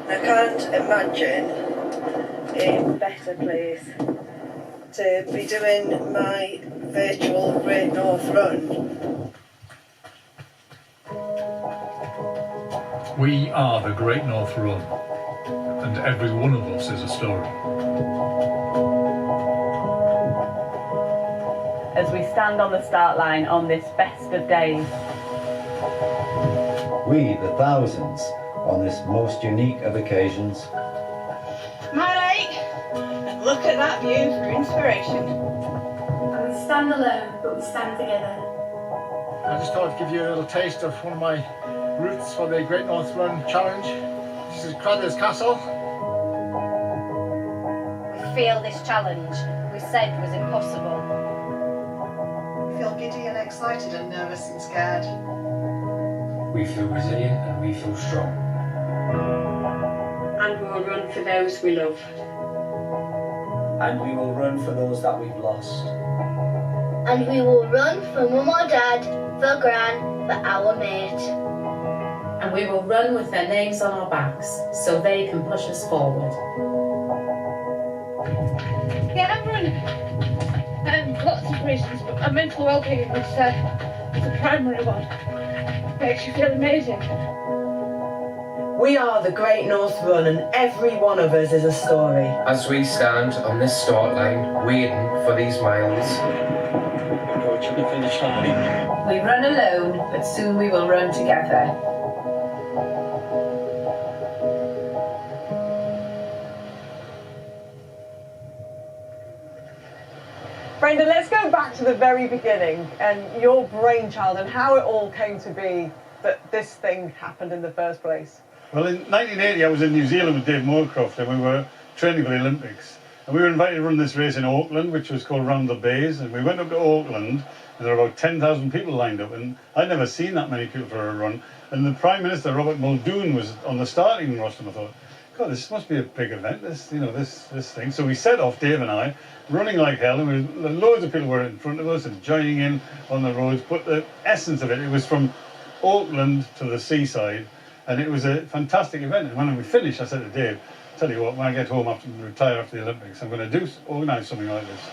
I can't imagine a better place to be doing my virtual Great North Run. We are the Great North Run, and every one of us is a story. As we stand on the start line on this best of days. We, the thousands, on this most unique of occasions. Smile, and look at that view for inspiration. And we stand alone, but we stand together. I just thought I'd give you a little taste of one of my routes for the Great North Run Challenge. This is Craddock's Castle. We feel this challenge we said was impossible. We feel giddy and excited and nervous and scared. We feel resilient and we feel strong. And we will run for those we love. And we will run for those that we've lost. And we will run for mum or dad, for gran, for our mate. And we will run with their names on our backs so they can push us forward. Yeah, I'm running lots of reasons, but my mental well-being is the primary one. Makes you feel amazing. We are the Great North Run, and every one of us is a story. As we stand on this start line, waiting for these miles. Approaching the finish line. We run alone, but soon we will run together. Brenda, let's go back to the very beginning and your brainchild and how it all came to be that this thing happened in the first place. Well, in 1980 I was in New Zealand with Dave Moorcroft and we were training for the Olympics. And we were invited to run this race in Auckland, which was called Round the Bays. And we went up to Auckland and there were about 10,000 people lined up. And I'd never seen that many people for a run. And the Prime Minister, Robert Muldoon, was on the starting roster. And I thought, God, this must be a big event, this thing. So we set off, Dave and I, running like hell, and loads of people were in front of us and joining in on the roads. But the essence of it was from Auckland to the seaside, and it was a fantastic event. And when we finished, I said to Dave, tell you what, when I get home after retire after the Olympics, I'm going to organise something like this.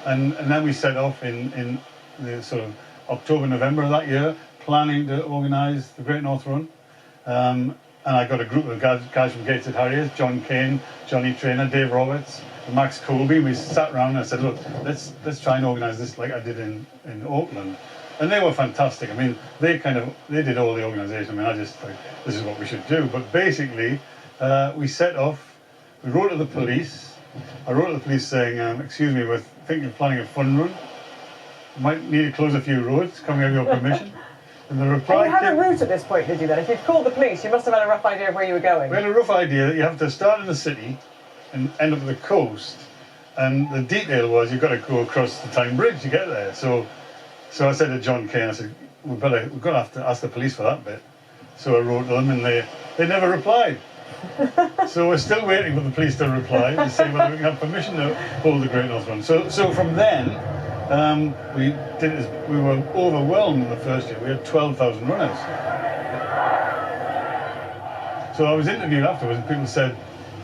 And then we set off in the sort of October, November of that year, planning to organise the Great North Run. And I got a group of guys from Gateshead Harriers, John Kane, Johnny Trainer, Dave Roberts, and Max Colby. We sat around and I said, look, let's try and organise this like I did in Auckland. And they were fantastic. I mean, they did all the organisation. I mean, I just thought, this is what we should do. But basically, we set off, we wrote to the police. I wrote to the police saying, excuse me, we're thinking of planning a fun run. Might need to close a few roads, can we have your permission? And the reply you had a route at this point, did you then? If you'd called the police, you must have had a rough idea of where you were going. We had a rough idea that you have to start in the city and end up at the coast. And the detail was you've got to go across the Tyne Bridge to get there. So I said to John Kane, I said, we've got to have to ask the police for that bit. So I wrote to them and they never replied. So we're still waiting for the police to reply to say whether we can have permission to hold the Great North Run. So from then, we were overwhelmed in the first year. We had 12,000 runners. So I was interviewed afterwards and people said,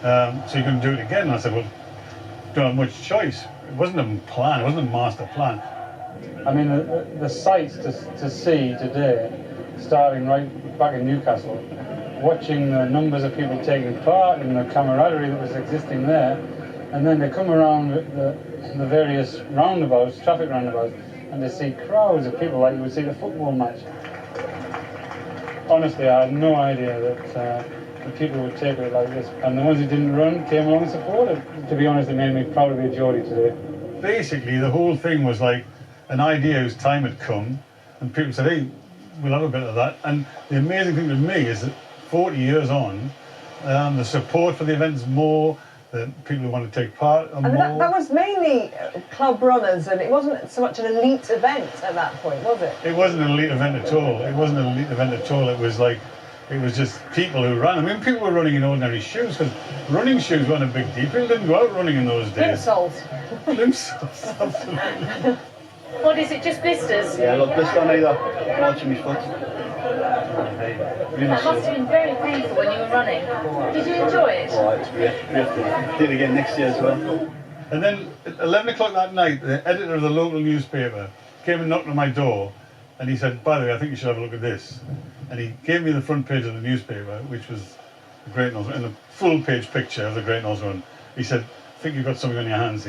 so you're going to do it again? And I said, well, don't have much choice. It wasn't a plan, it wasn't a master plan. I mean, the sights to see today, starting right back in Newcastle, watching the numbers of people taking part and the camaraderie that was existing there, and then to come around the various roundabouts, traffic roundabouts, and to see crowds of people like you would see at a football match. Honestly, I had no idea that the people would take it like this. And the ones who didn't run came along and supported. To be honest, it made me proud to be a Geordie today. Basically, the whole thing was like an idea whose time had come, and people said, hey, we'll have a bit of that. And the amazing thing with me is that 40 years on, the support for the event is more, the people who want to take part are more. That was mainly club runners, and it wasn't so much an elite event at that point, was it? It wasn't an elite event at all. It wasn't an elite event at all. It was just people who ran. I mean, people were running in ordinary shoes, because running shoes weren't a big deal. People didn't go out running in those days. Plimsolls. Plimsolls, absolutely. What is it, just blisters? Yeah, look, blister on either. Watching my foot. That must have been very painful when you were running. Did you enjoy it? Oh, it's great. We have to do it again next year as well. And then at 11 o'clock that night, the editor of the local newspaper came and knocked on my door, and he said, by the way, I think you should have a look at this. And he gave me the front page of the newspaper, which was the Great North, and a full page picture of the Great North Run. He said, I think you've got something on your hands here.